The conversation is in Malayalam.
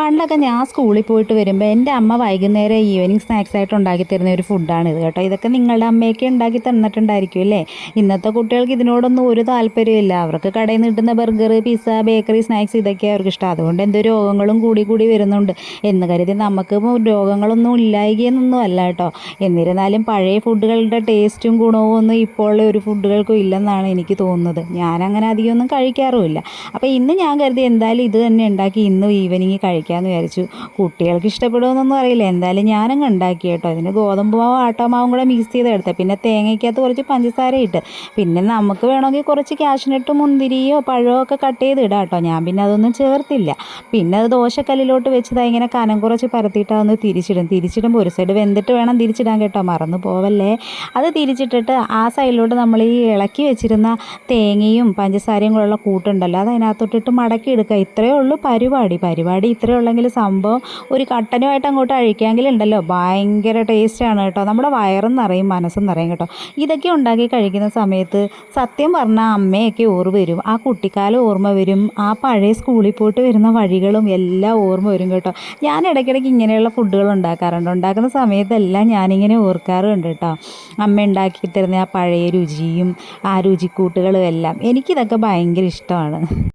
പണ്ടൊക്കെ ഞാൻ സ്കൂളിൽ പോയിട്ട് വരുമ്പോൾ എൻ്റെ അമ്മ വൈകുന്നേരം ഈവനിങ് സ്നാക്സ് ആയിട്ട് ഉണ്ടാക്കി തരുന്ന ഒരു ഫുഡാണ് ഇത് കേട്ടോ. ഇതൊക്കെ നിങ്ങളുടെ അമ്മയൊക്കെ ഉണ്ടാക്കി തന്നിട്ടുണ്ടായിരിക്കും അല്ലേ. ഇന്നത്തെ കുട്ടികൾക്ക് ഇതിനോടൊന്നും ഒരു താല്പര്യമില്ല. അവർക്ക് കടയിൽ നിന്ന് കിട്ടുന്ന ബർഗർ, പിസ്സ, ബേക്കറി സ്നാക്സ് ഇതൊക്കെ അവർക്ക് ഇഷ്ടം. അതുകൊണ്ട് എന്തോ രോഗങ്ങളും കൂടി വരുന്നുണ്ട് എന്ന് കരുതി നമുക്ക് രോഗങ്ങളൊന്നും ഇല്ലായികയെന്നൊന്നും അല്ല കേട്ടോ. എന്നിരുന്നാലും പഴയ ഫുഡുകളുടെ ടേസ്റ്റും ഗുണവും ഒന്നും ഇപ്പോൾ ഉള്ള ഒരു ഫുഡുകൾക്കും ഇല്ലെന്നാണ് എനിക്ക് തോന്നുന്നത്. ഞാനങ്ങനെ അധികമൊന്നും കഴിക്കാറുമില്ല. അപ്പോൾ ഇന്ന് ഞാൻ കരുതി എന്തായാലും ഇത് തന്നെ ഉണ്ടാക്കി ഇന്ന് ഈവനിങ് കഴിക്കാമെന്ന് വിചാരിച്ചു. കുട്ടികൾക്ക് ഇഷ്ടപ്പെടുമെന്നൊന്നും അറിയില്ല. എന്തായാലും ഞാനങ്ങ് ഉണ്ടാക്കി കേട്ടോ. അതിന് ഗോതമ്പ് മാവും ആട്ടമാവും കൂടെ മിക്സ് ചെയ്തെടുത്തത്, പിന്നെ തേങ്ങയ്ക്കകത്ത് കുറച്ച് പഞ്ചസാര ഇട്ട്, പിന്നെ നമുക്ക് വേണമെങ്കിൽ കുറച്ച് കാഷ്നട്ട്, മുന്തിരിയോ പഴമോ ഒക്കെ കട്ട് ചെയ്ത് ഇടാം കേട്ടോ. ഞാൻ പിന്നെ അതൊന്നും ചേർത്തില്ല. പിന്നെ അത് ദോശക്കല്ലിലോട്ട് വെച്ചതാ ഇങ്ങനെ കനം കുറച്ച് പരത്തിയിട്ട് അതൊന്ന് തിരിച്ചിടുമ്പോൾ ഒരു സൈഡ് വെന്തിട്ട് വേണം തിരിച്ചിടാൻ കേട്ടോ, മറന്നു പോവല്ലേ. അത് തിരിച്ചിട്ടിട്ട് ആ സൈഡിലോട്ട് നമ്മൾ ഈ ഇളക്കി വെച്ചിരുന്ന തേങ്ങയും പഞ്ചസാരയും കൂടെയുള്ള കൂട്ടുണ്ടല്ലോ, അത് അതിനകത്തോട്ടിട്ട് മടക്കി എടുക്കുക. ഇത്രയേ ഉള്ളൂ പരിപാടി ഇത്രയേ ഉള്ളെങ്കിൽ സംഭവം ഒരു കട്ടനുമായിട്ട് അങ്ങോട്ട് അഴിക്കാമെങ്കിലുണ്ടല്ലോ ഭയങ്കര ടേസ്റ്റാണ് കേട്ടോ. നമ്മുടെ വയറും നിറയും മനസ്സും നിറയും കേട്ടോ. ഇതൊക്കെ ഉണ്ടാക്കി കഴിക്കുന്ന സമയത്ത് സത്യം പറഞ്ഞാൽ അമ്മയൊക്കെ ഓർമ്മ വരും. ആ കുട്ടിക്കാലം ഓർമ്മ വരും. ആ പഴയ സ്കൂളിൽ പോയിട്ട് വരുന്ന വഴികളും എല്ലാം ഓർമ്മ വരും കേട്ടോ. ഞാൻ ഇടയ്ക്കിടയ്ക്ക് ഇങ്ങനെയുള്ള ഫുഡുകൾ ഉണ്ടാക്കാറുണ്ട്. ഉണ്ടാക്കുന്ന സമയത്തെല്ലാം ഞാനിങ്ങനെ ഓർക്കാറുണ്ട് കേട്ടോ. അമ്മ ഉണ്ടാക്കി തരുന്ന ആ പഴയ രുചിയും ആ രുചിക്കൂട്ടുകളും എല്ലാം എനിക്കിതൊക്കെ ഭയങ്കര ഇഷ്ടമാണ്.